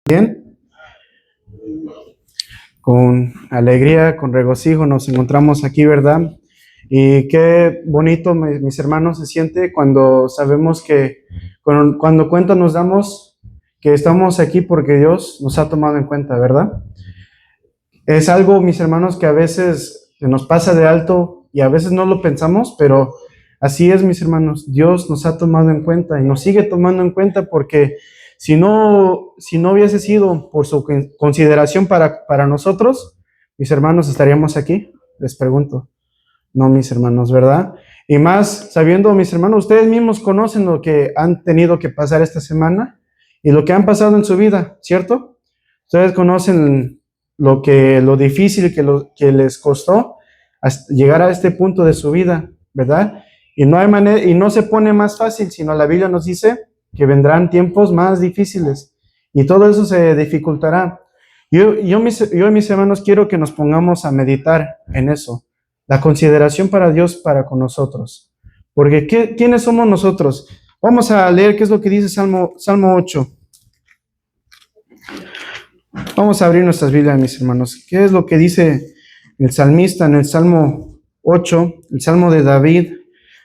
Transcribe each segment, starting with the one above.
Bien, con alegría, con regocijo nos encontramos aquí, ¿verdad? Y qué bonito, mis hermanos, se siente cuando sabemos que, cuando cuenta nos damos que estamos aquí porque Dios nos ha tomado en cuenta, ¿verdad? Es algo, mis hermanos, que a veces se nos pasa de alto y a veces no lo pensamos, pero así es, mis hermanos. Dios nos ha tomado en cuenta y nos sigue tomando en cuenta porque si no hubiese sido por su consideración para nosotros, mis hermanos, ¿estaríamos aquí? Les pregunto. No, mis hermanos, ¿verdad? Y más sabiendo, mis hermanos, ustedes mismos conocen lo que han tenido que pasar esta semana y lo que han pasado en su vida, ¿cierto? Ustedes conocen lo difícil que les costó hasta llegar a este punto de su vida, ¿verdad? Y no hay manera, y no se pone más fácil, sino la Biblia nos dice que vendrán tiempos más difíciles y todo eso se dificultará. Yo, mis hermanos, quiero que nos pongamos a meditar en eso, la consideración para Dios para con nosotros. Porque ¿quiénes somos nosotros? Vamos a leer qué es lo que dice Salmo 8. Vamos a abrir nuestras Biblias, mis hermanos. ¿Qué es lo que dice el salmista en el Salmo 8, el Salmo de David?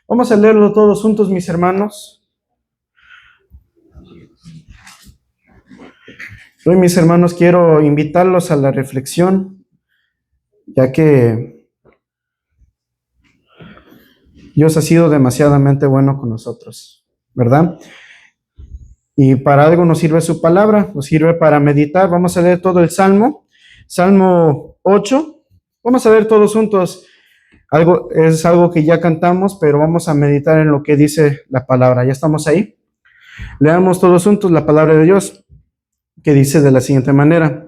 Vamos a leerlo todos juntos, mis hermanos. Hoy, mis hermanos, quiero invitarlos a la reflexión, ya que Dios ha sido demasiadamente bueno con nosotros, ¿verdad? Y para algo nos sirve su palabra, nos sirve para meditar. Vamos a leer todo el Salmo 8. Vamos a ver todos juntos. Es algo que ya cantamos, pero vamos a meditar en lo que dice la palabra. ¿Ya estamos ahí? Leamos todos juntos la palabra de Dios, que dice de la siguiente manera: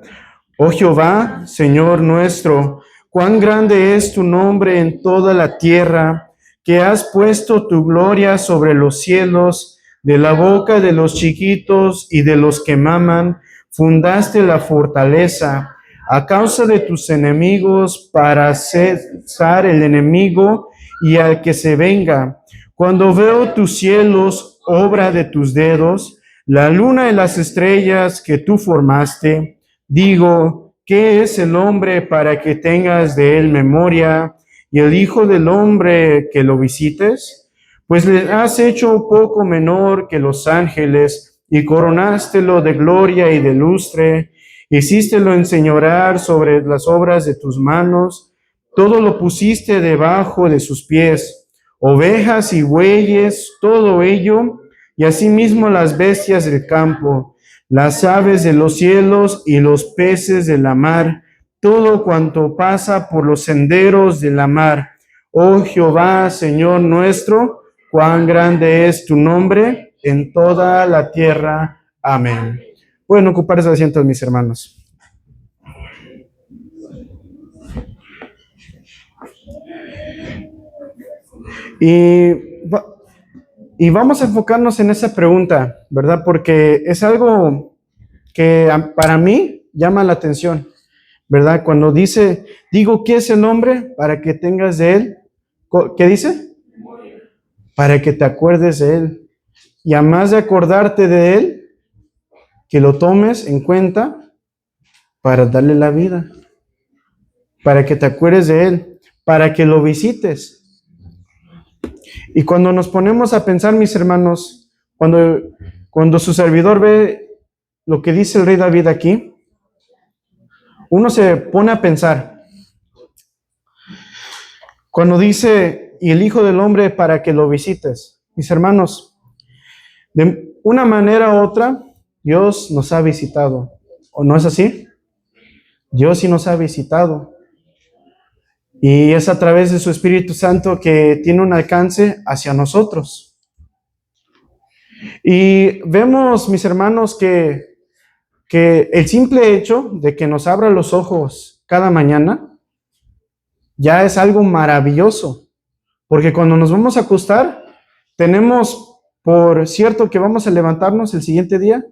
Oh Jehová, Señor nuestro, cuán grande es tu nombre en toda la tierra, que has puesto tu gloria sobre los cielos. De la boca de los chiquitos y de los que maman, fundaste la fortaleza. A causa de tus enemigos, para cesar el enemigo y al que se venga. Cuando veo tus cielos, obra de tus dedos, la luna y las estrellas que tú formaste, digo, ¿qué es el hombre para que tengas de él memoria, y el hijo del hombre que lo visites? Pues le has hecho poco menor que los ángeles, y coronástelo de gloria y de lustre. Hicístelo enseñorear sobre las obras de tus manos. Todo lo pusiste debajo de sus pies, ovejas y bueyes, todo ello, y asimismo las bestias del campo, las aves de los cielos y los peces de la mar, todo cuanto pasa por los senderos de la mar. Oh Jehová, Señor nuestro, cuán grande es tu nombre en toda la tierra. Amén. Pueden ocupar esos asientos, mis hermanos. Y vamos a enfocarnos en esa pregunta, ¿verdad? Porque es algo que para mí llama la atención, ¿verdad? Cuando digo, ¿qué es el hombre? Para que tengas de él, ¿qué dice? Para que te acuerdes de él. Y además de acordarte de él, que lo tomes en cuenta para darle la vida, para que te acuerdes de él, para que lo visites. Y cuando nos ponemos a pensar, mis hermanos, cuando su servidor ve lo que dice el rey David aquí, uno se pone a pensar. Cuando dice, y el Hijo del Hombre para que lo visites, mis hermanos, de una manera u otra, Dios nos ha visitado. ¿O no es así? Dios sí nos ha visitado. Y es a través de su Espíritu Santo que tiene un alcance hacia nosotros. Y vemos, mis hermanos, que el simple hecho de que nos abra los ojos cada mañana ya es algo maravilloso. Porque cuando nos vamos a acostar, tenemos por cierto que vamos a levantarnos el siguiente día.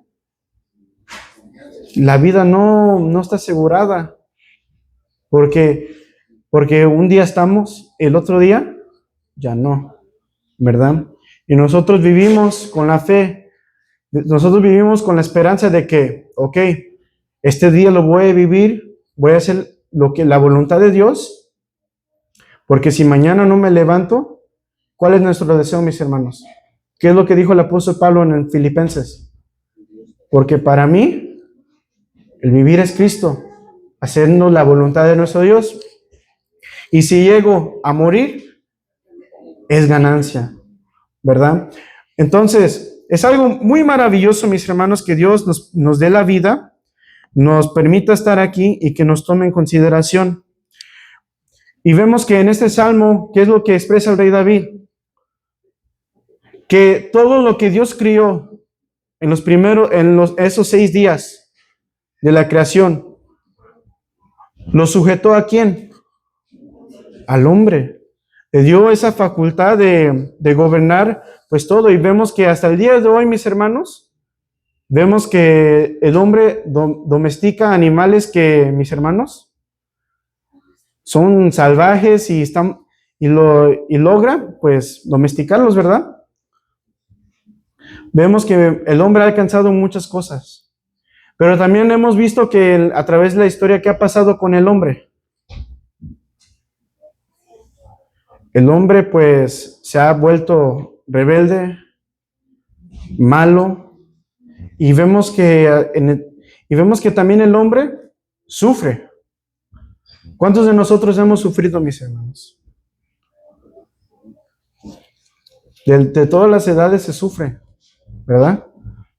La vida no está asegurada. Porque un día estamos, el otro día ya no, ¿verdad? Y nosotros vivimos con la fe, nosotros vivimos con la esperanza de que, ok, Este día lo voy a vivir, voy a hacer la voluntad de Dios, porque si mañana no me levanto, ¿cuál es nuestro deseo, mis hermanos? ¿Qué es lo que dijo el apóstol Pablo en el Filipenses? Porque para mí, el vivir es Cristo, haciendo la voluntad de nuestro Dios. Y si llego a morir, es ganancia, ¿verdad? Entonces, es algo muy maravilloso, mis hermanos, que Dios nos dé la vida, nos permita estar aquí y que nos tome en consideración. Y vemos que en este salmo, ¿qué es lo que expresa el rey David? Que todo lo que Dios crió en esos 6 días de la creación, ¿lo sujetó a quién? Al hombre. Le dio esa facultad de gobernar pues todo. Y vemos que hasta el día de hoy, mis hermanos, vemos que el hombre domestica animales que, mis hermanos, son salvajes y logra pues domesticarlos, ¿verdad? Vemos que el hombre ha alcanzado muchas cosas, pero también hemos visto que a través de la historia, ¿qué ha pasado con el hombre? El hombre pues se ha vuelto rebelde, malo, y vemos que también el hombre sufre. ¿Cuántos de nosotros hemos sufrido, mis hermanos? De todas las edades se sufre, ¿verdad?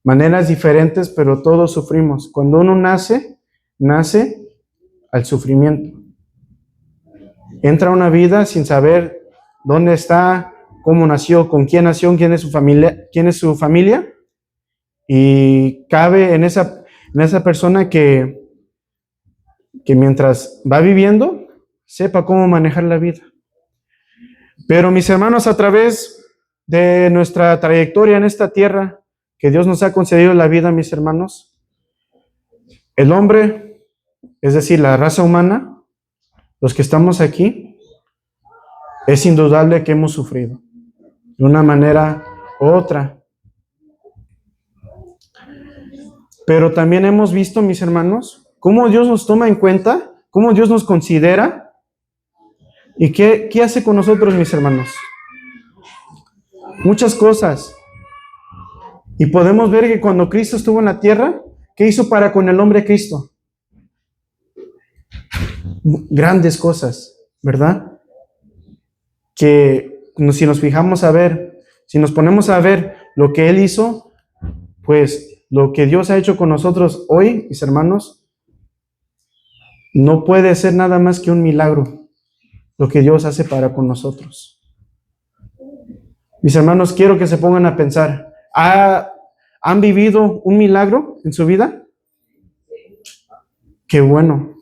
Maneras diferentes, pero todos sufrimos. Cuando uno nace al sufrimiento. Entra a una vida sin saber dónde está, cómo nació, con quién nació, quién es su familia, y cabe en esa persona que mientras va viviendo, sepa cómo manejar la vida. Pero mis hermanos, a través de nuestra trayectoria en esta tierra, que Dios nos ha concedido la vida, mis hermanos, el hombre, es decir, la raza humana, los que estamos aquí, es indudable que hemos sufrido, de una manera u otra. Pero también hemos visto, mis hermanos, cómo Dios nos toma en cuenta, cómo Dios nos considera, y qué hace con nosotros, mis hermanos. Muchas cosas. Y podemos ver que cuando Cristo estuvo en la tierra, ¿qué hizo para con el hombre Cristo? Grandes cosas, ¿verdad? Que si nos fijamos a ver, si nos ponemos a ver lo que Él hizo, pues lo que Dios ha hecho con nosotros hoy, mis hermanos, no puede ser nada más que un milagro, lo que Dios hace para con nosotros. Mis hermanos, quiero que se pongan a pensar, ¿han vivido un milagro en su vida? Qué bueno.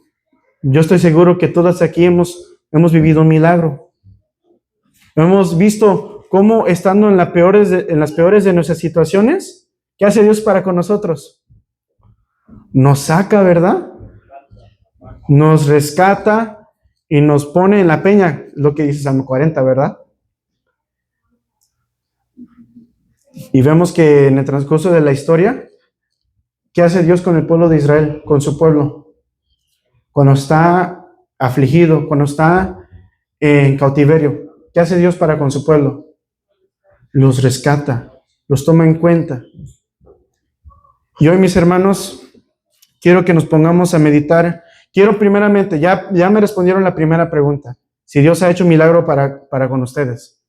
Yo estoy seguro que todas aquí hemos vivido un milagro. Hemos visto cómo, estando en las peores de nuestras situaciones, ¿qué hace Dios para con nosotros? Nos saca, ¿verdad? Nos rescata y nos pone en la peña, lo que dice Salmo 40, ¿verdad? Y vemos que en el transcurso de la historia, ¿qué hace Dios con el pueblo de Israel, con su pueblo? Cuando está afligido, cuando está en cautiverio, ¿qué hace Dios para con su pueblo? Los rescata, los toma en cuenta. Y hoy, mis hermanos, quiero que nos pongamos a meditar. Quiero primeramente, ya me respondieron la primera pregunta, si Dios ha hecho un milagro para con ustedes.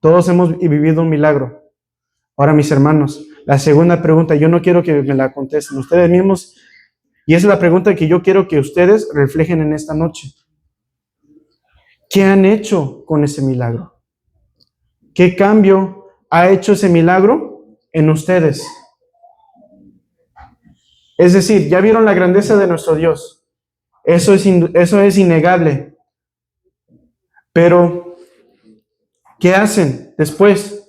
Todos hemos vivido un milagro. Ahora, mis hermanos, la segunda pregunta, yo no quiero que me la contesten ustedes mismos, y esa es la pregunta que yo quiero que ustedes reflejen en esta noche. ¿Qué han hecho con ese milagro? ¿Qué cambio ha hecho ese milagro en ustedes? Es decir, ya vieron la grandeza de nuestro Dios. Eso es innegable. Pero, ¿qué hacen después?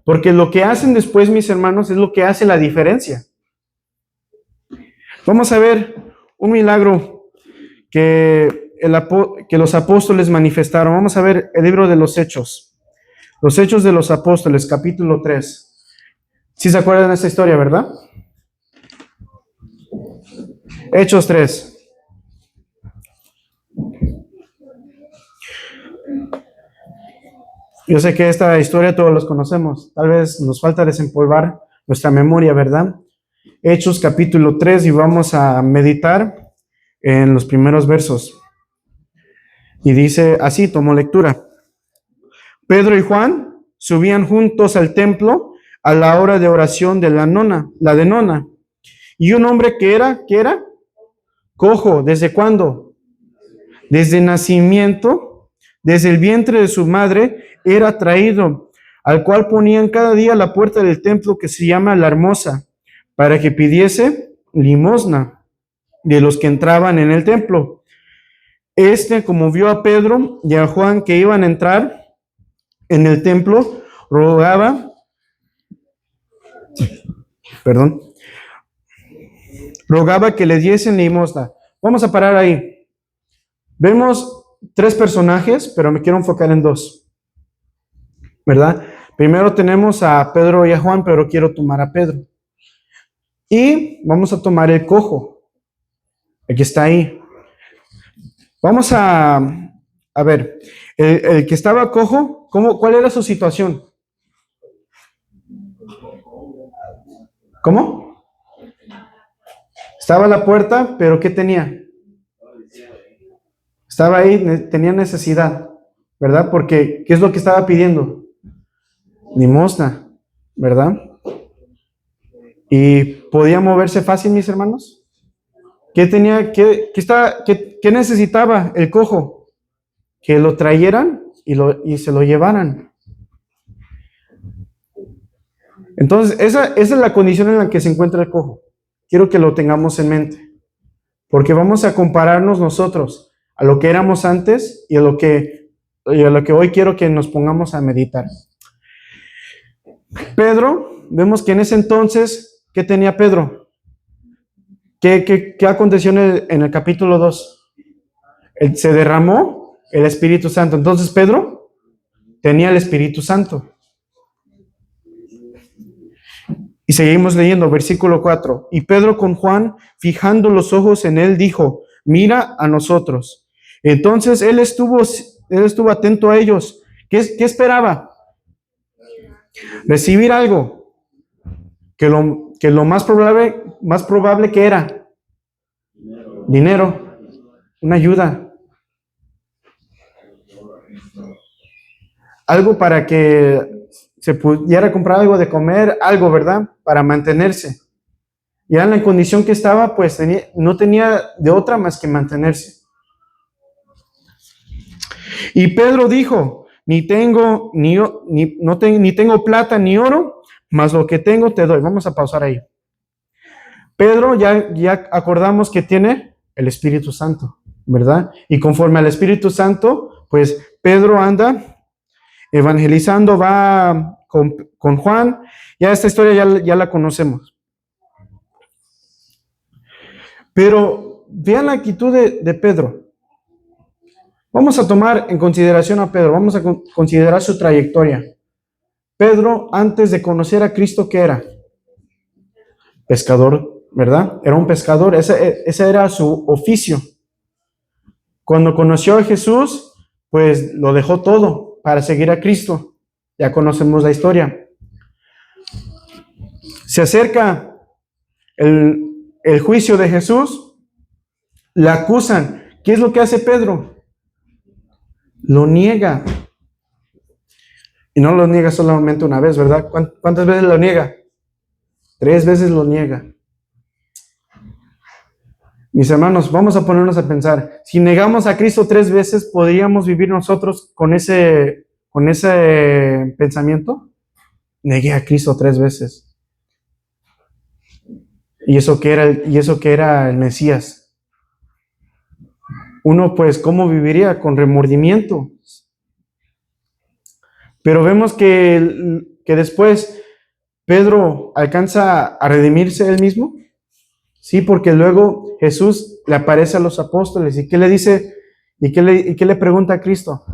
Porque lo que hacen después, mis hermanos, es lo que hace la diferencia. Vamos a ver un milagro que los apóstoles manifestaron. Vamos a ver el libro de los Hechos. Los Hechos de los Apóstoles, capítulo 3. ¿Sí se acuerdan de esta historia, verdad? Hechos 3. Yo sé que esta historia todos los conocemos. Tal vez nos falta desempolvar nuestra memoria, ¿verdad? Hechos capítulo 3 y vamos a meditar en los primeros versos. Y dice así, tomo lectura. Pedro y Juan subían juntos al templo a la hora de oración de la de nona. Y un hombre ¿qué era? Cojo. ¿Desde cuándo? Desde nacimiento, desde el vientre de su madre, era traído, al cual ponían cada día a la puerta del templo que se llama La Hermosa, para que pidiese limosna de los que entraban en el templo. Como vio a Pedro y a Juan que iban a entrar en el templo, rogaba que le diesen limosna. Vamos a parar ahí. Vemos tres personajes, pero me quiero enfocar en dos, ¿verdad? Primero tenemos a Pedro y a Juan, pero quiero tomar a Pedro. Y vamos a tomar el cojo, el que está ahí. Vamos a ver, el que estaba cojo, ¿cuál era su situación? ¿Cómo? Estaba a la puerta, pero ¿qué tenía? Estaba ahí, tenía necesidad, ¿verdad? Porque, ¿qué es lo que estaba pidiendo? Limosna, ¿verdad? ¿Y podía moverse fácil, mis hermanos? ¿Qué tenía, qué necesitaba el cojo? Que lo trajeran y se lo llevaran. Entonces, esa es la condición en la que se encuentra el cojo. Quiero que lo tengamos en mente, porque vamos a compararnos nosotros a lo que éramos antes y a lo que hoy quiero que nos pongamos a meditar. Pedro, vemos que en ese entonces, ¿qué tenía Pedro? ¿Qué aconteció en el capítulo 2? Se derramó el Espíritu Santo. Entonces Pedro tenía el Espíritu Santo. Y seguimos leyendo, versículo 4. Y Pedro con Juan, fijando los ojos en él, dijo, mira a nosotros. Entonces él estuvo atento a ellos. ¿Qué esperaba? Recibir algo. Que lo más probable que era dinero, una ayuda. Algo para que se pudiera comprar algo de comer, algo, ¿verdad? Para mantenerse. Y en la condición que estaba, pues no tenía de otra más que mantenerse. Y Pedro dijo, ni tengo plata ni oro, mas lo que tengo te doy. Vamos a pausar ahí. Pedro ya acordamos que tiene el Espíritu Santo, ¿verdad? Y conforme al Espíritu Santo, pues Pedro anda evangelizando, va con Juan. Ya esta historia ya la conocemos. Pero vean la actitud de Pedro. Vamos a tomar en consideración a Pedro, vamos a considerar su trayectoria. Pedro, antes de conocer a Cristo, ¿qué era? Pescador, ¿verdad? Era un pescador, ese era su oficio. Cuando conoció a Jesús, pues lo dejó todo para seguir a Cristo. Ya conocemos la historia. Se acerca el juicio de Jesús, le acusan. ¿Qué es lo que hace Pedro? Lo niega. Y no lo niega solamente una vez, ¿verdad? ¿Cuántas veces lo niega? 3 veces lo niega. Mis hermanos, vamos a ponernos a pensar. Si negamos a Cristo 3 veces, ¿podríamos vivir nosotros con ese pensamiento? Negué a Cristo 3 veces. Y eso que era el Mesías. Uno, pues, ¿cómo viviría? Con remordimiento. Pero vemos que después Pedro alcanza a redimirse él mismo. Sí, porque luego Jesús le aparece a los apóstoles. ¿Y qué le dice? ¿Y qué le pregunta a Cristo?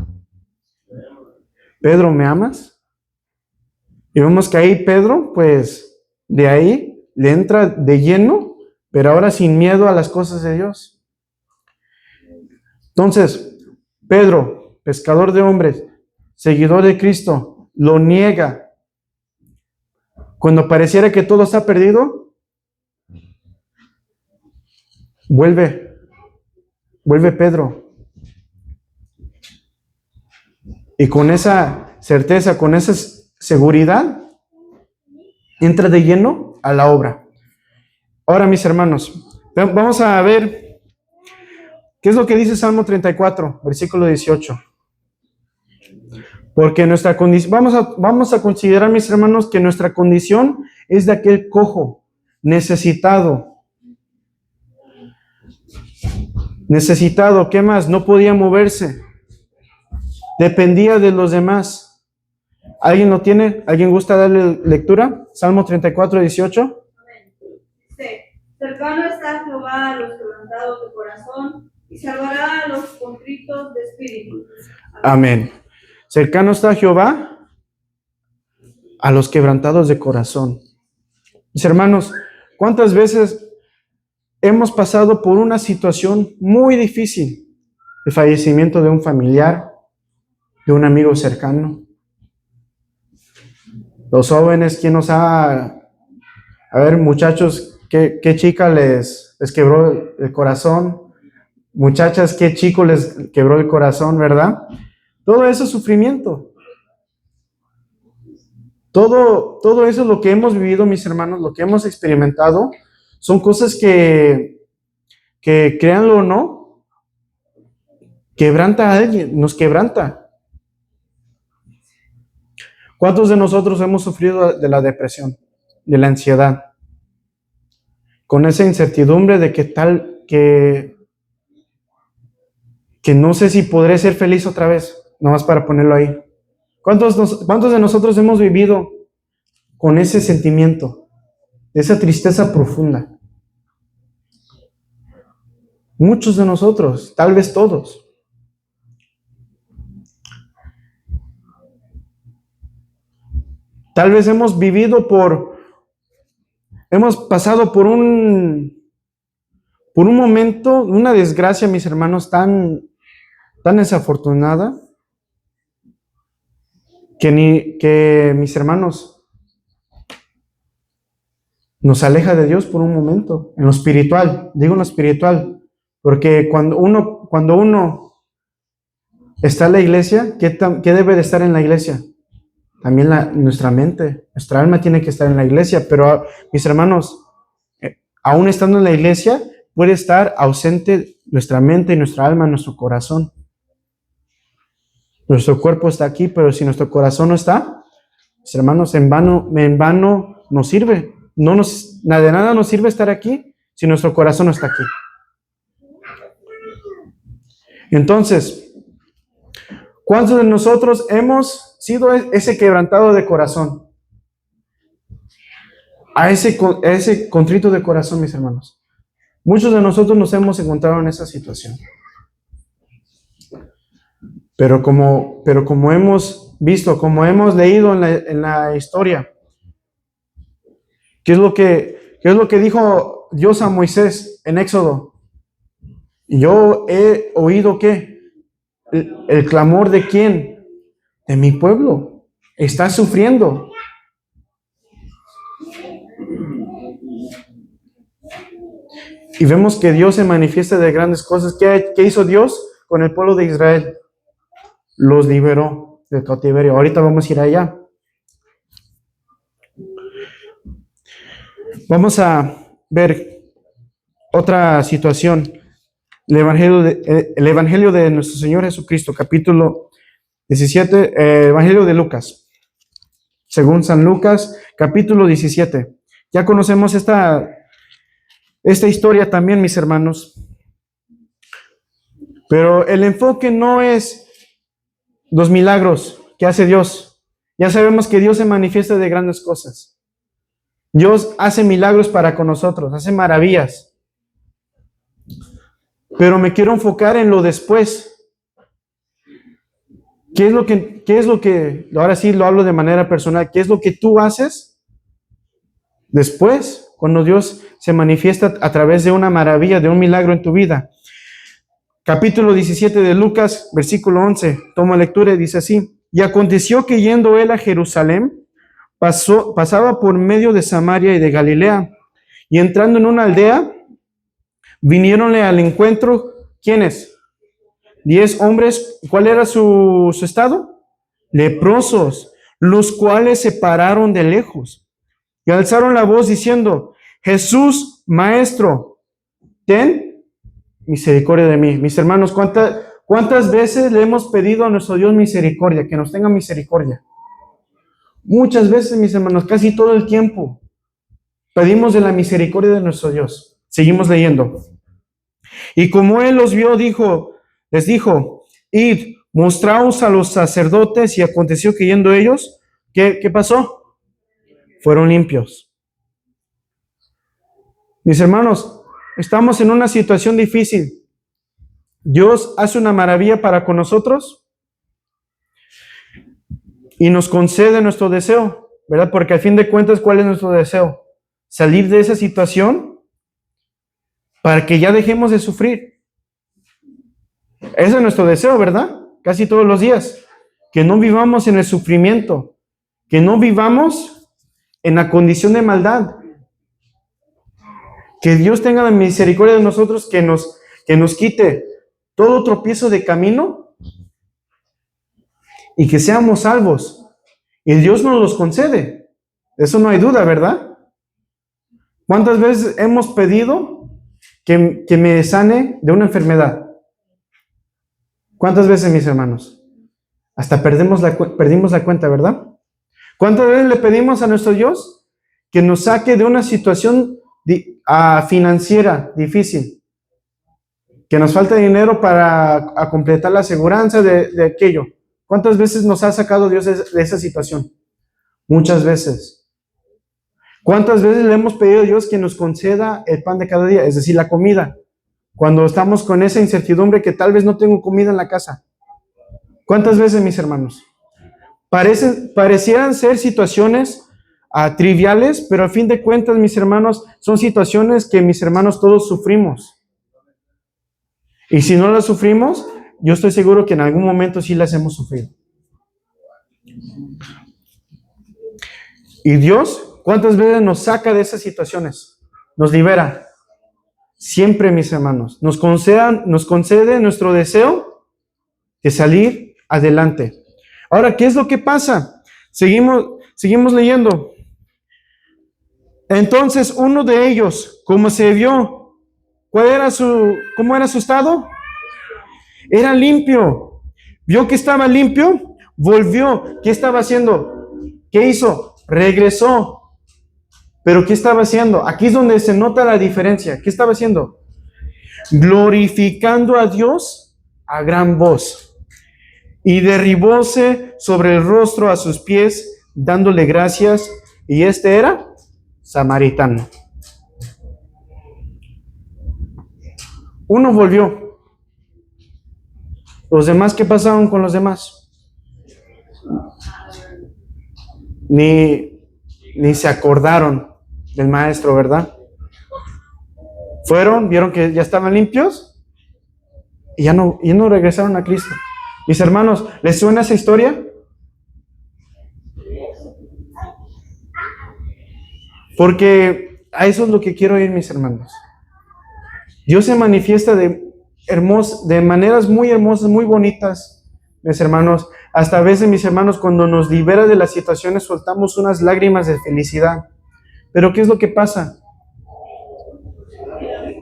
Pedro, ¿me amas? Y vemos que ahí Pedro, pues, de ahí le entra de lleno pero ahora sin miedo a las cosas de Dios. Entonces, Pedro, pescador de hombres, seguidor de Cristo, lo niega. Cuando pareciera que todo está perdido, vuelve Pedro. Y con esa certeza, con esa seguridad, entra de lleno a la obra. Ahora, mis hermanos, vamos a ver qué es lo que dice Salmo 34, versículo 18. Porque nuestra condición, vamos a considerar, mis hermanos, que nuestra condición es de aquel cojo, necesitado, ¿qué más? No podía moverse, dependía de los demás. ¿Alguien lo tiene? ¿Alguien gusta darle lectura? Salmo 34, 18. Sí. Cercano está Jehová a los quebrantados de corazón y salvará a los contritos de espíritu. Amén. Cercano está Jehová a los quebrantados de corazón. Mis hermanos, ¿cuántas veces hemos pasado por una situación muy difícil? El fallecimiento de un familiar, de un amigo cercano. Los jóvenes, ¿quién nos ha... A ver, muchachos, ¿qué chica les quebró el corazón? Muchachas, ¿qué chico les quebró el corazón, verdad? Todo eso es sufrimiento. Todo eso, lo que hemos vivido, mis hermanos, lo que hemos experimentado, son cosas que créanlo o no, quebranta a alguien, nos quebranta. ¿Cuántos de nosotros hemos sufrido de la depresión, de la ansiedad? Con esa incertidumbre de que no sé si podré ser feliz otra vez, nomás para ponerlo ahí. ¿Cuántos de nosotros hemos vivido con ese sentimiento, esa tristeza profunda? Muchos de nosotros, tal vez todos. Tal vez hemos pasado por un momento, una desgracia, mis hermanos, tan desafortunada, que mis hermanos, nos aleja de Dios por un momento, en lo espiritual, digo en lo espiritual, porque cuando uno está en la iglesia, ¿qué debe de estar en la iglesia? También nuestra mente, nuestra alma tiene que estar en la iglesia, pero mis hermanos, aún estando en la iglesia, puede estar ausente nuestra mente y nuestra alma, nuestro corazón. Nuestro cuerpo está aquí, pero si nuestro corazón no está, mis hermanos, en vano nos sirve. De nada nos sirve estar aquí si nuestro corazón no está aquí. Entonces, ¿cuántos de nosotros hemos sido ese quebrantado de corazón? A ese contrito de corazón, mis hermanos. Muchos de nosotros nos hemos encontrado en esa situación. Pero como hemos visto, como hemos leído en la historia, ¿qué es lo que dijo Dios a Moisés en Éxodo? Yo he oído ¿qué? El clamor de ¿quién? De mi pueblo. Está sufriendo. Y vemos que Dios se manifiesta de grandes cosas. ¿Qué hizo Dios con el pueblo de Israel? Los liberó del cautiverio. Ahorita vamos a ir allá. Vamos a ver otra situación. El Evangelio de nuestro Señor Jesucristo, capítulo 17, Evangelio de Lucas, según San Lucas, capítulo 17. Ya conocemos esta historia también, mis hermanos. Pero el enfoque no es los milagros que hace Dios. Ya sabemos que Dios se manifiesta de grandes cosas. Dios hace milagros para con nosotros, hace maravillas. Pero me quiero enfocar en lo después. ¿Qué es lo que, ahora sí lo hablo de manera personal, qué es lo que tú haces después cuando Dios se manifiesta a través de una maravilla, de un milagro en tu vida. Capítulo 17 de Lucas, versículo 11. Toma lectura y dice así: y aconteció que yendo él a Jerusalén, pasaba por medio de Samaria y de Galilea, y entrando en una aldea, viniéronle al encuentro, ¿quiénes? 10 hombres. ¿Cuál era su estado? Leprosos, los cuales se pararon de lejos y alzaron la voz diciendo: Jesús, Maestro, ten misericordia de mí. Mis hermanos, ¿cuántas veces le hemos pedido a nuestro Dios misericordia, que nos tenga misericordia? Muchas veces, mis hermanos, casi todo el tiempo pedimos de la misericordia de nuestro Dios. Seguimos leyendo. Y como él los vio, les dijo: id, mostraos a los sacerdotes. Y aconteció que yendo ellos, ¿qué pasó? Fueron limpios. Mis hermanos, estamos en una situación difícil. Dios hace una maravilla para con nosotros y nos concede nuestro deseo, ¿verdad? Porque al fin de cuentas, ¿cuál es nuestro deseo? Salir de esa situación para que ya dejemos de sufrir. Ese es nuestro deseo, ¿verdad? Casi todos los días. Que no vivamos en el sufrimiento, que no vivamos en la condición de maldad. Que Dios tenga la misericordia de nosotros, que nos quite todo tropiezo de camino y que seamos salvos. Y Dios nos los concede. Eso no hay duda, ¿verdad? ¿Cuántas veces hemos pedido que me sane de una enfermedad? ¿Cuántas veces, mis hermanos? Hasta perdimos la cuenta, ¿verdad? ¿Cuántas veces le pedimos a nuestro Dios que nos saque de una situación financiera difícil? Que nos falta dinero para completar la aseguranza de aquello. ¿Cuántas veces nos ha sacado Dios de esa situación? Muchas veces. ¿Cuántas veces le hemos pedido a Dios que nos conceda el pan de cada día? Es decir, la comida. Cuando estamos con esa incertidumbre que tal vez no tengo comida en la casa. ¿Cuántas veces, mis hermanos? Parecieran ser situaciones triviales, pero a fin de cuentas, mis hermanos, son situaciones que, mis hermanos, todos sufrimos. Y si no las sufrimos, yo estoy seguro que en algún momento sí las hemos sufrido. Y Dios, ¿cuántas veces nos saca de esas situaciones? Nos libera. Siempre, mis hermanos, nos concede nuestro deseo de salir adelante. Ahora, ¿qué es lo que pasa? Seguimos leyendo. Entonces, uno de ellos, como se vio, ¿cómo era su estado? Era limpio. Vio que estaba limpio, volvió. ¿Qué estaba haciendo? ¿Qué hizo? Regresó. ¿Pero qué estaba haciendo? Aquí es donde se nota la diferencia. ¿Qué estaba haciendo? Glorificando a Dios a gran voz. Y derribóse sobre el rostro a sus pies, dándole gracias. Y este era samaritano. Uno volvió. ¿Los demás qué pasaron con los demás? Ni se acordaron del maestro, ¿verdad? Fueron, vieron que ya estaban limpios y ya no regresaron a Cristo. Mis hermanos, ¿les suena esa historia? Porque a eso es lo que quiero ir, mis hermanos. Dios se manifiesta de maneras muy hermosas, muy bonitas, mis hermanos. Hasta a veces, mis hermanos, cuando nos libera de las situaciones, soltamos unas lágrimas de felicidad. Pero ¿qué es lo que pasa?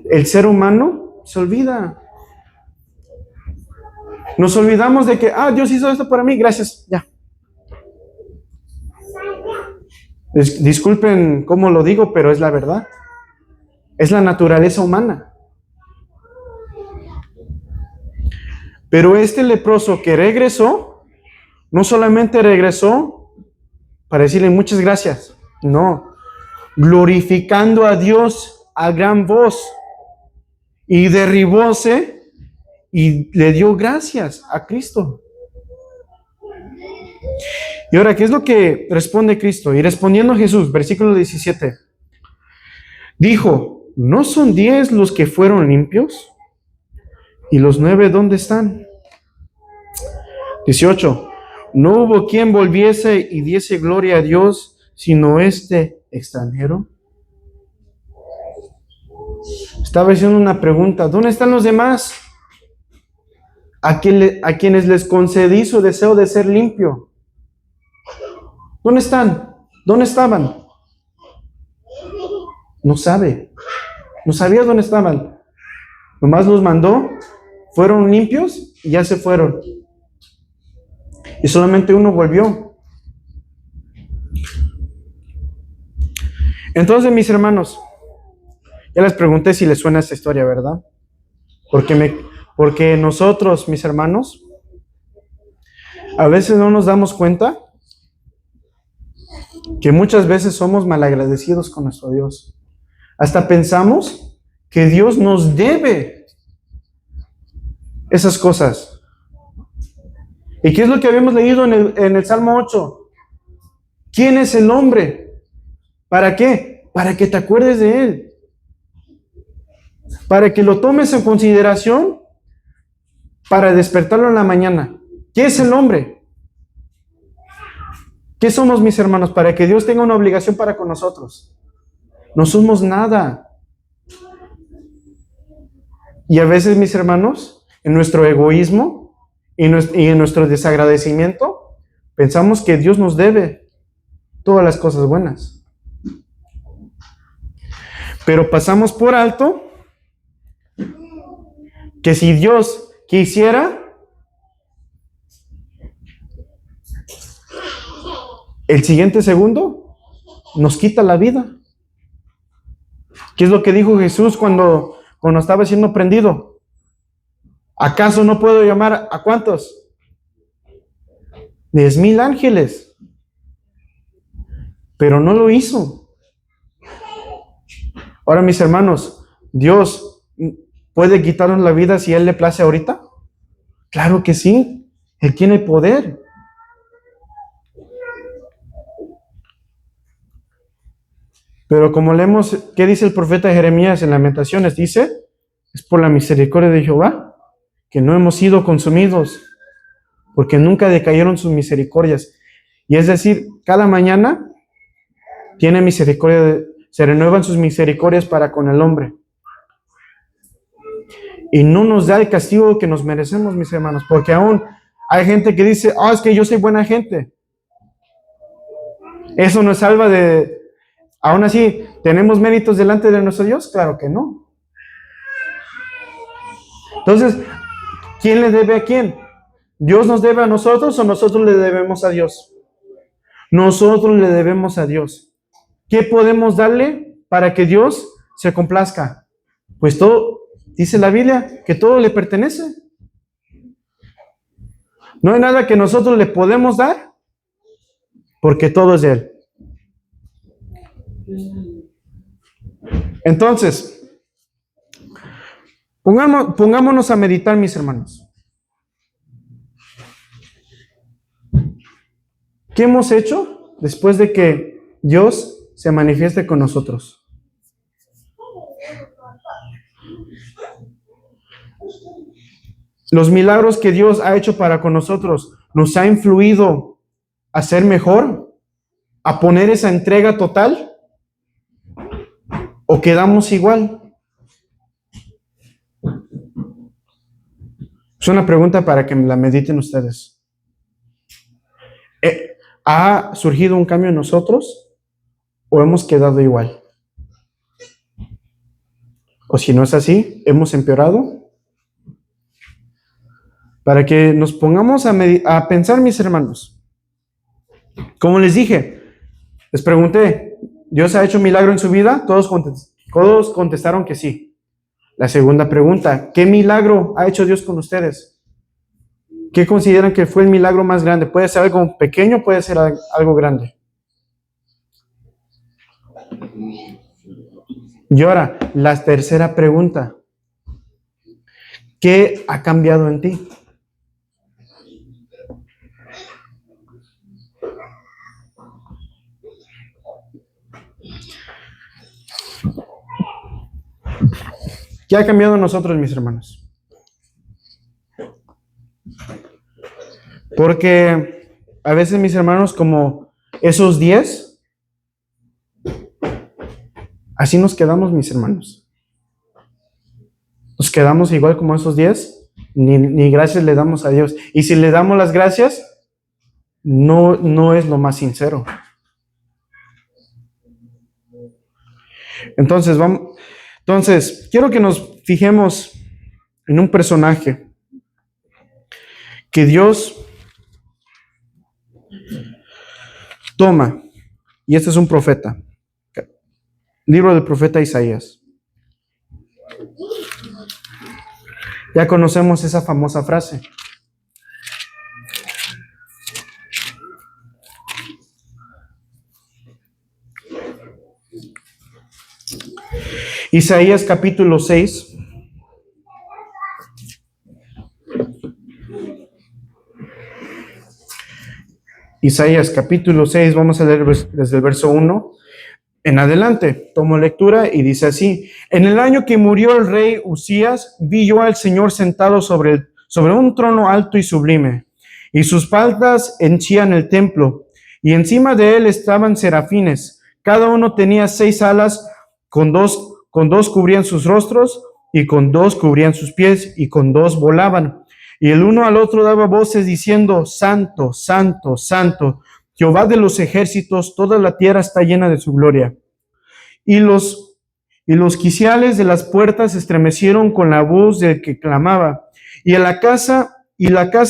El ser humano se olvida. Nos olvidamos de que, Dios hizo esto para mí, gracias, ya. Disculpen cómo lo digo, pero es la verdad. Es la naturaleza humana. Pero este leproso que regresó, no solamente regresó para decirle muchas gracias, no, glorificando a Dios a gran voz, y derribóse y le dio gracias a Cristo. Y ahora, ¿qué es lo que responde Cristo? Y respondiendo Jesús, versículo 17, Dijo, ¿no son 10 los que fueron limpios? ¿Y los 9 dónde están? 18. No hubo quien volviese y diese gloria a Dios, sino este extranjero. Estaba haciendo una pregunta. ¿Dónde están los demás? A quienes les concedí su deseo de ser limpio. ¿Dónde están? ¿Dónde estaban? No sabe. No sabía dónde estaban. Nomás los mandó, fueron limpios y ya se fueron. Y solamente uno volvió. Entonces, mis hermanos, ya les pregunté si les suena esta historia, ¿verdad? Porque nosotros, mis hermanos, a veces no nos damos cuenta que muchas veces somos malagradecidos con nuestro Dios. Hasta pensamos que Dios nos debe esas cosas. ¿Y qué es lo que habíamos leído en el Salmo 8? ¿Quién es el hombre? ¿Para qué? Para que te acuerdes de él. Para que lo tomes en consideración para despertarlo en la mañana. ¿Qué es el hombre? ¿Qué somos, mis hermanos? Para que Dios tenga una obligación para con nosotros. No somos nada. Y a veces, mis hermanos, en nuestro egoísmo y en nuestro desagradecimiento, pensamos que Dios nos debe todas las cosas buenas. Pero pasamos por alto que si Dios quisiera, el siguiente segundo nos quita la vida. ¿Qué es lo que dijo Jesús cuando estaba siendo prendido? ¿Acaso no puedo llamar a cuántos? 10,000 ángeles. Pero no lo hizo. Ahora, mis hermanos, ¿Dios puede quitarnos la vida si Él le place ahorita? Claro que sí. Él tiene el poder. Pero como leemos, ¿qué dice el profeta Jeremías en Lamentaciones? Dice, es por la misericordia de Jehová que no hemos sido consumidos, porque nunca decayeron sus misericordias. Y es decir, cada mañana tiene misericordia, se renuevan sus misericordias para con el hombre. Y no nos da el castigo que nos merecemos, mis hermanos, porque aún hay gente que dice, es que yo soy buena gente. Eso nos salva de... Aún así, ¿tenemos méritos delante de nuestro Dios? Claro que no. Entonces, ¿quién le debe a quién? ¿Dios nos debe a nosotros o nosotros le debemos a Dios? Nosotros le debemos a Dios. ¿Qué podemos darle para que Dios se complazca? Pues todo, dice la Biblia, que todo le pertenece. No hay nada que nosotros le podemos dar, porque todo es de Él. Entonces, pongámonos a meditar, mis hermanos. ¿Qué hemos hecho después de que Dios se manifieste con nosotros? Los milagros que Dios ha hecho para con nosotros, ¿nos ha influido a ser mejor? ¿A poner esa entrega total? ¿O quedamos igual? Es una pregunta para que la mediten ustedes. ¿Ha surgido un cambio en nosotros o hemos quedado igual? O si no es así, ¿hemos empeorado? Para que nos pongamos a pensar, mis hermanos. Como les dije, les pregunté, ¿Dios ha hecho milagro en su vida? Todos contestaron que sí. La segunda pregunta, ¿qué milagro ha hecho Dios con ustedes? ¿Qué consideran que fue el milagro más grande? Puede ser algo pequeño, puede ser algo grande. Y ahora, la tercera pregunta, ¿qué ha cambiado en ti? ¿Qué ha cambiado en nosotros, mis hermanos? Porque a veces, mis hermanos, como esos 10, así nos quedamos, mis hermanos. Nos quedamos igual como esos 10, ni gracias le damos a Dios. Y si le damos las gracias, no es lo más sincero. Entonces, quiero que nos fijemos en un personaje que Dios toma, y este es un profeta, libro del profeta Isaías. Ya conocemos esa famosa frase. Isaías capítulo 6. Isaías capítulo 6, vamos a leer desde el verso 1 en adelante. Tomo lectura y dice así: En el año que murió el rey Usías, vi yo al Señor sentado sobre un trono alto y sublime, y sus paldas henchían el templo, y encima de él estaban serafines. Cada uno tenía 6 alas, con dos cubrían sus rostros, y con 2 cubrían sus pies, y con 2 volaban. Y el uno al otro daba voces diciendo: Santo, Santo, Santo, Jehová de los ejércitos, toda la tierra está llena de su gloria. Y los quiciales de las puertas se estremecieron con la voz del que clamaba, y la casa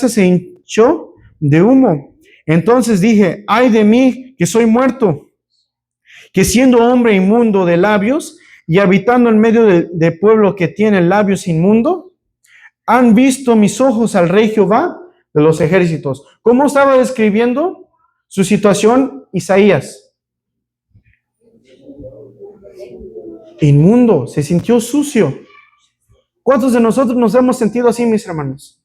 se hinchó de humo. Entonces dije: ay de mí, que soy muerto, que siendo hombre inmundo de labios, y habitando en medio de pueblo que tiene labios inmundo, han visto mis ojos al Rey Jehová de los ejércitos. ¿Cómo estaba describiendo su situación Isaías? Inmundo, se sintió sucio. ¿Cuántos de nosotros nos hemos sentido así, mis hermanos?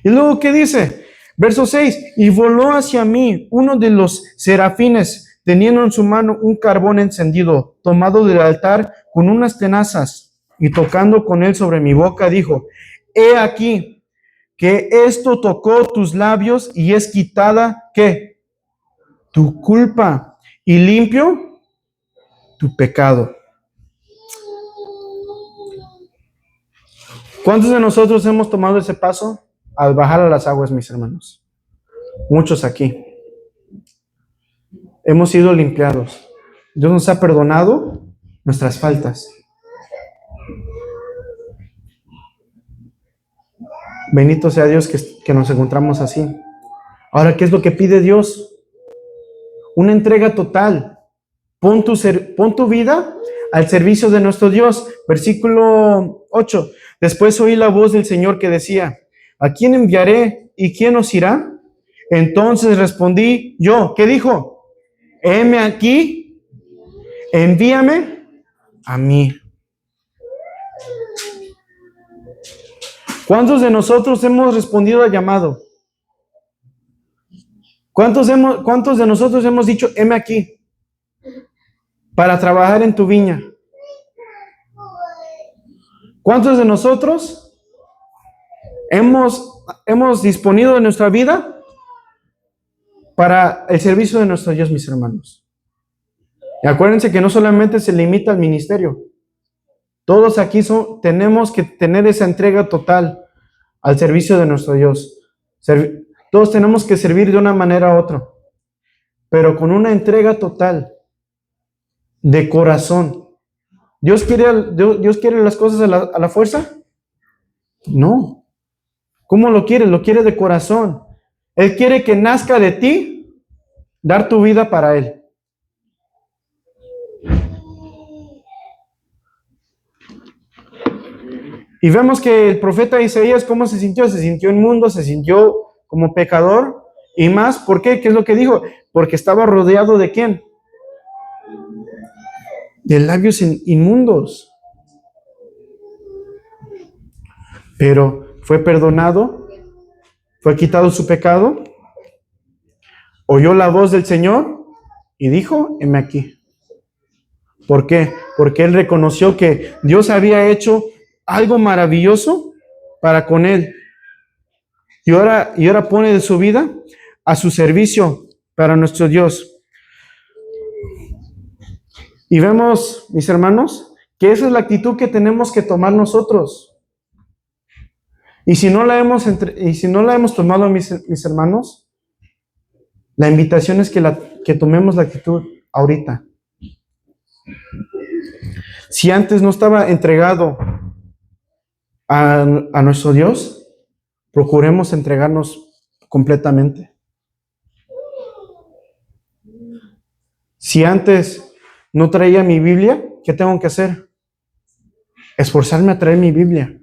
Y luego, ¿qué dice? Verso 6, y voló hacia mí uno de los serafines, teniendo en su mano un carbón encendido, tomado del altar con unas tenazas, y tocando con él sobre mi boca, dijo: he aquí, que esto tocó tus labios, y es quitada, ¿qué? Tu culpa, y limpio tu pecado. ¿Cuántos de nosotros hemos tomado ese paso al bajar a las aguas, mis hermanos? Muchos aquí. Hemos sido limpiados. Dios nos ha perdonado nuestras faltas. Bendito sea Dios que nos encontramos así. Ahora, ¿qué es lo que pide Dios? Una entrega total. Pon tu vida al servicio de nuestro Dios. Versículo 8. Después oí la voz del Señor que decía: ¿a quién enviaré y quién nos irá? Entonces respondí yo. ¿Qué dijo? Heme aquí, envíame a mí. ¿Cuántos de nosotros hemos respondido al llamado? ¿Cuántos de nosotros hemos dicho: heme aquí, para trabajar en tu viña? ¿Cuántos de nosotros hemos disponido de nuestra vida para el servicio de nuestro Dios, mis hermanos? Y acuérdense que no solamente se limita al ministerio. Todos aquí tenemos que tener esa entrega total al servicio de nuestro Dios. Todos tenemos que servir de una manera u otra, pero con una entrega total, de corazón. ¿Dios quiere las cosas a la fuerza? No. ¿Cómo lo quiere? Lo quiere de corazón. Él quiere que nazca de ti dar tu vida para Él. Y vemos que el profeta Isaías, ¿cómo se sintió? Se sintió inmundo, se sintió como pecador. Y más, ¿por qué? ¿Qué es lo que dijo? Porque estaba rodeado ¿de quién? De labios inmundos. Pero fue perdonado, fue quitado su pecado, oyó la voz del Señor y dijo: heme aquí. ¿Por qué? Porque él reconoció que Dios había hecho algo maravilloso para con él. Y ahora pone de su vida a su servicio para nuestro Dios. Y vemos, mis hermanos, que esa es la actitud que tenemos que tomar nosotros. Y si no la hemos tomado, mis hermanos, la invitación es que tomemos la actitud ahorita. Si antes no estaba entregado a nuestro Dios, procuremos entregarnos completamente. Si antes no traía mi Biblia, ¿qué tengo que hacer? Esforzarme a traer mi Biblia.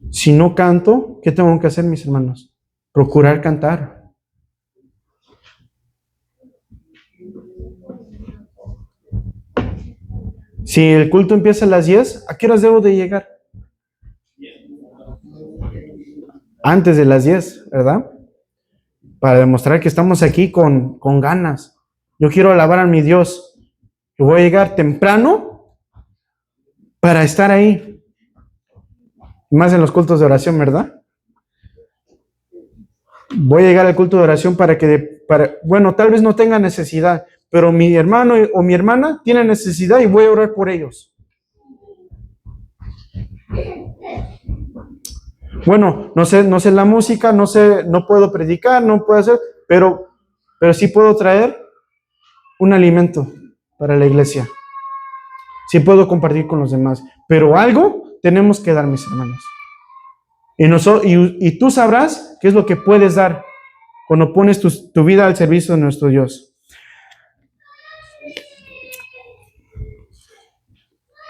Si no canto, ¿qué tengo que hacer, mis hermanos? Procurar cantar. Si el culto empieza a las 10, ¿a qué horas debo de llegar? Antes de las 10, ¿verdad? Para demostrar que estamos aquí con ganas. Yo quiero alabar a mi Dios. Yo voy a llegar temprano para estar ahí. Más en los cultos de oración, ¿verdad? Voy a llegar al culto de oración bueno, tal vez no tenga necesidad, pero mi hermano o mi hermana tiene necesidad y voy a orar por ellos. Bueno, no sé la música, no puedo predicar, no puedo hacer, pero sí puedo traer un alimento para la iglesia. Sí puedo compartir con los demás, pero algo tenemos que dar, mis hermanos. Y tú sabrás qué es lo que puedes dar cuando pones tu vida al servicio de nuestro Dios.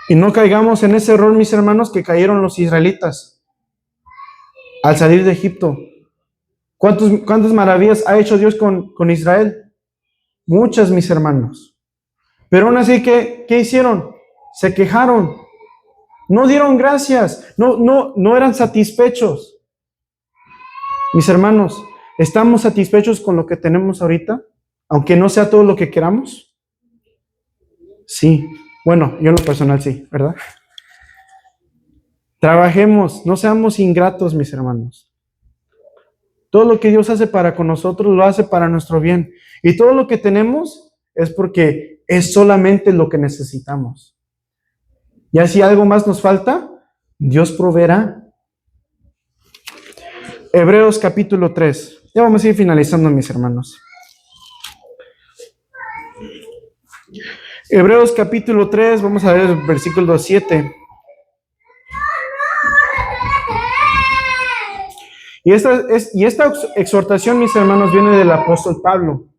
Y no caigamos en ese error, mis hermanos, que cayeron los israelitas al salir de Egipto. ¿Cuántas maravillas ha hecho Dios con Israel? Muchas, mis hermanos. Pero aún así, ¿qué hicieron? Se quejaron. No dieron gracias. No eran satisfechos. Mis hermanos, ¿estamos satisfechos con lo que tenemos ahorita? Aunque no sea todo lo que queramos. Sí. Bueno, yo en lo personal sí, ¿verdad? Trabajemos, no seamos ingratos, mis hermanos. Todo lo que Dios hace para con nosotros, lo hace para nuestro bien. Y todo lo que tenemos es porque es solamente lo que necesitamos. Y si algo más nos falta, Dios proveerá. Hebreos capítulo 3. Ya vamos a ir finalizando, mis hermanos. Hebreos capítulo 3, vamos a ver el versículo 7. Y esta exhortación, mis hermanos, viene del apóstol Pablo.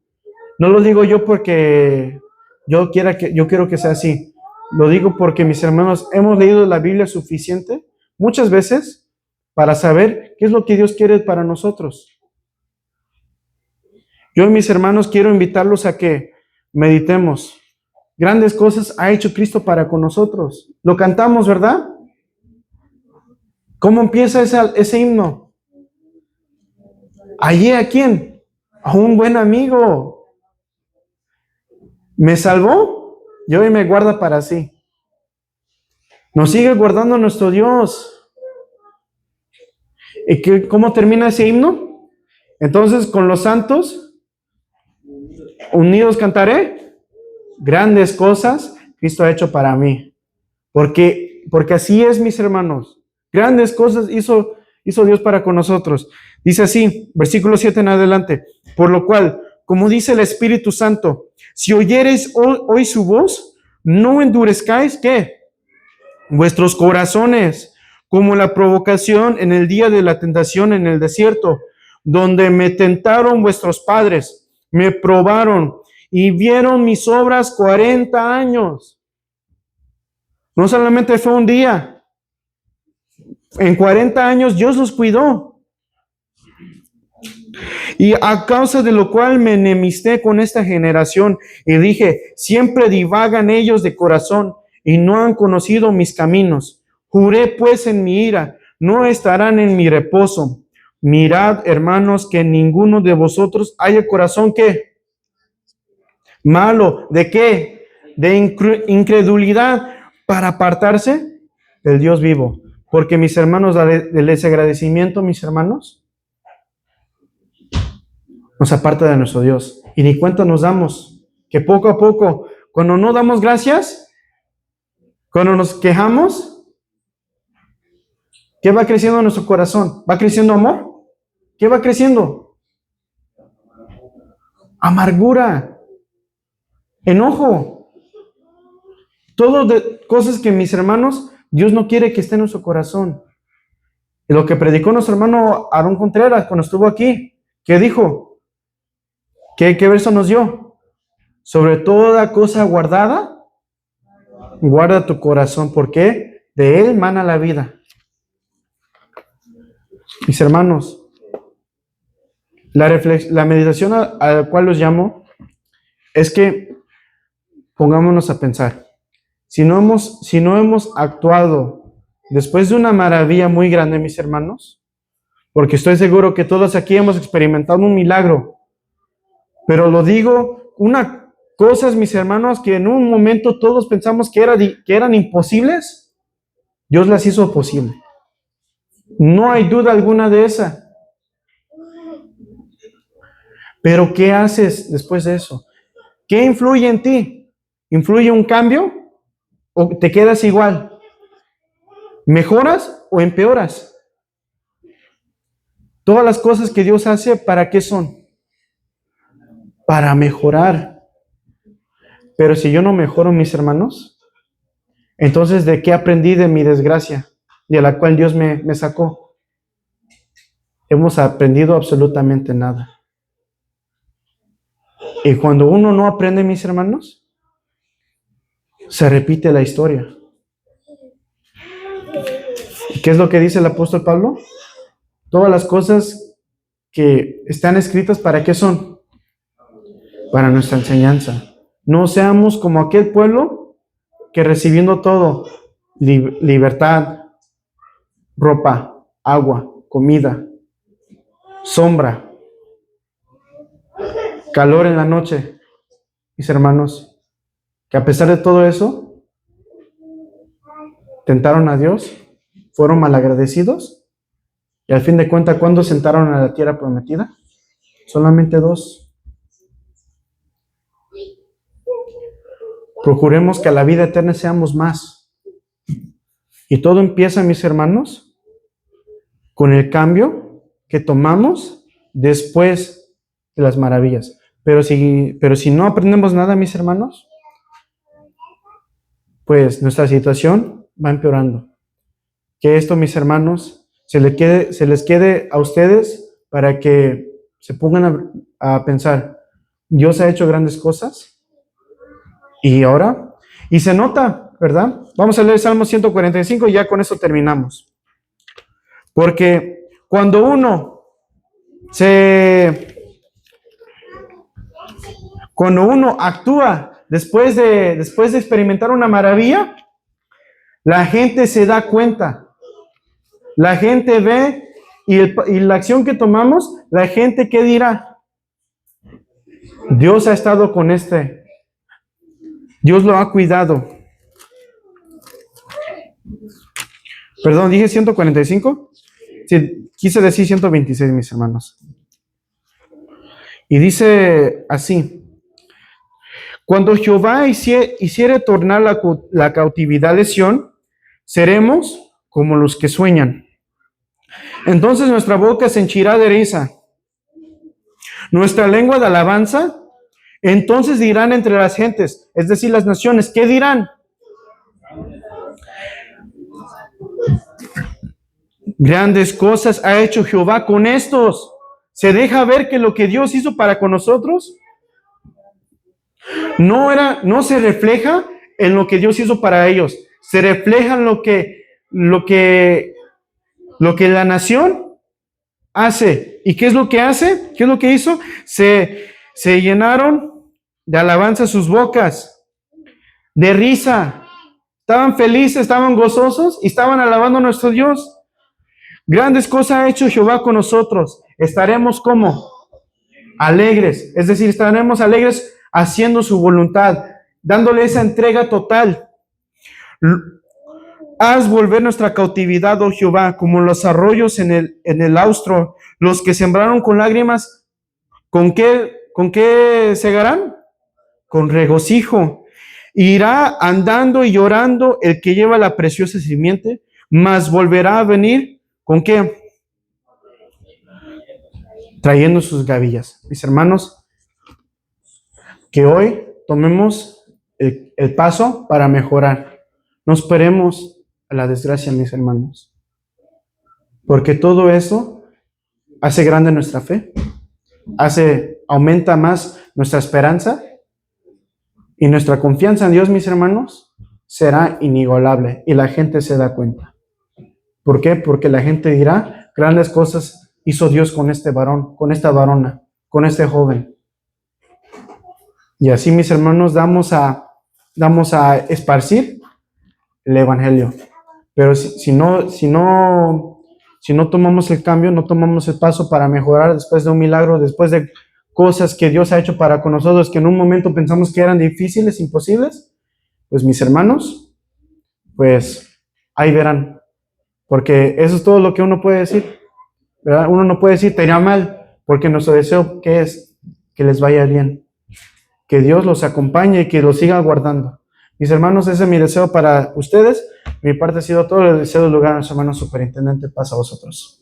No lo digo yo porque yo quiero que sea así. Lo digo porque, mis hermanos, hemos leído la Biblia suficiente muchas veces para saber qué es lo que Dios quiere para nosotros. Yo, mis hermanos, quiero invitarlos a que meditemos. Grandes cosas ha hecho Cristo para con nosotros. Lo cantamos, ¿verdad? ¿Cómo empieza ese himno? Hallé ¿a quién? A un buen amigo. ¿Me salvó? Y hoy me guarda para sí. Nos sigue guardando nuestro Dios. ¿Y cómo termina ese himno? Entonces, con los santos, unidos cantaré. Grandes cosas Cristo ha hecho para mí. Porque así es, mis hermanos. Grandes cosas hizo Dios para con nosotros. Dice así, versículo 7 en adelante. Por lo cual, como dice el Espíritu Santo, si oyereis hoy su voz, no endurezcáis, ¿qué? Vuestros corazones, como la provocación en el día de la tentación en el desierto, donde me tentaron vuestros padres, me probaron y vieron mis obras 40 años. No solamente fue un día. En 40 años Dios los cuidó. Y a causa de lo cual me enemisté con esta generación y dije, siempre divagan ellos de corazón y no han conocido mis caminos. Juré pues en mi ira, no estarán en mi reposo. Mirad, hermanos, que ninguno de vosotros haya corazón que malo. ¿De qué? De incredulidad, para apartarse del Dios vivo. Porque mis hermanos, el desagradecimiento, mis hermanos, nos aparta de nuestro Dios. Y ni cuenta nos damos que poco a poco, cuando no damos gracias, cuando nos quejamos, ¿qué va creciendo en nuestro corazón? ¿Va creciendo amor? ¿Qué va creciendo? Amargura, enojo. Todo de cosas que, mis hermanos, Dios no quiere que esté en nuestro corazón. Y lo que predicó nuestro hermano Aarón Contreras cuando estuvo aquí, ¿qué dijo? ¿Qué verso nos dio? Sobre toda cosa guardada, guarda tu corazón, porque de él mana la vida. Mis hermanos, la meditación a la cual los llamo es que pongámonos a pensar. Si no hemos actuado después de una maravilla muy grande, mis hermanos, porque estoy seguro que todos aquí hemos experimentado un milagro, pero lo digo, una cosa, mis hermanos, que en un momento todos pensamos que eran imposibles, Dios las hizo posible. No hay duda alguna de esa. Pero ¿qué haces después de eso? ¿Qué influye en ti? ¿Influye un cambio o te quedas igual? ¿Mejoras o empeoras? Todas las cosas que Dios hace, ¿para qué son? Para mejorar. Pero si yo no mejoro, mis hermanos, entonces ¿de qué aprendí de mi desgracia, de la cual Dios me sacó? Hemos aprendido absolutamente nada. Y cuando uno no aprende, mis hermanos, se repite la historia. ¿Qué es lo que dice el apóstol Pablo? Todas las cosas que están escritas, ¿para qué son? Para nuestra enseñanza. No seamos como aquel pueblo que recibiendo todo, libertad, ropa, agua, comida, sombra, calor en la noche, mis hermanos, que a pesar de todo eso, tentaron a Dios, fueron malagradecidos, y al fin de cuentas, ¿cuándo sentaron a la tierra prometida? Solamente 2. Procuremos que a la vida eterna seamos más. Y todo empieza, mis hermanos, con el cambio que tomamos después de las maravillas. Pero si no aprendemos nada, mis hermanos, pues nuestra situación va empeorando. Que esto, mis hermanos, se les quede a ustedes para que se pongan a pensar. Dios ha hecho grandes cosas y ahora, y se nota, ¿verdad? Vamos a leer Salmo 145 y ya con eso terminamos. Porque cuando uno actúa después de experimentar una maravilla, la gente se da cuenta. La gente ve y la acción que tomamos, la gente, ¿qué dirá? Dios ha estado con Dios lo ha cuidado. Perdón, ¿dije 145? Sí, quise decir 126, mis hermanos. Y dice así: cuando Jehová hiciere tornar la cautividad de Sión, seremos como los que sueñan. Entonces nuestra boca se henchirá de risa, nuestra lengua de alabanza. Entonces dirán entre las gentes, es decir, las naciones, ¿qué dirán? Grandes cosas ha hecho Jehová con estos. ¿Se deja ver que lo que Dios hizo para con nosotros no se refleja en lo que Dios hizo para ellos? Se refleja en lo que la nación hace. ¿Y qué es lo que hace? ¿Qué es lo que hizo? Se llenaron de alabanza sus bocas, de risa. Estaban felices, estaban gozosos y estaban alabando a nuestro Dios. Grandes cosas ha hecho Jehová con nosotros. Estaremos como alegres, es decir, estaremos alegres haciendo su voluntad, dándole esa entrega total. Haz volver nuestra cautividad, oh Jehová, como los arroyos en el austro, los que sembraron con lágrimas, ¿con qué segarán? Con regocijo. Irá andando y llorando el que lleva la preciosa simiente, mas volverá a venir, ¿con qué? Trayendo sus gavillas. Mis hermanos, que hoy tomemos el paso para mejorar. No esperemos a la desgracia, mis hermanos, porque todo eso hace grande nuestra fe, aumenta más nuestra esperanza, y nuestra confianza en Dios, mis hermanos, será inigualable y la gente se da cuenta. ¿Por qué? Porque la gente dirá, grandes cosas hizo Dios con este varón, con esta varona, con este joven. Y así, mis hermanos, damos a esparcir el evangelio. Pero si no tomamos el cambio, no tomamos el paso para mejorar después de un milagro, después de cosas que Dios ha hecho para con nosotros, que en un momento pensamos que eran difíciles, imposibles, pues mis hermanos, pues ahí verán. Porque eso es todo lo que uno puede decir, ¿verdad? Uno no puede decir, te irá mal, porque nuestro deseo, ¿qué es? Que les vaya bien. Que Dios los acompañe y que los siga guardando. Mis hermanos, ese es mi deseo para ustedes. Mi parte ha sido todo. El deseo del lugar a nuestro hermano superintendente. Paz a vosotros.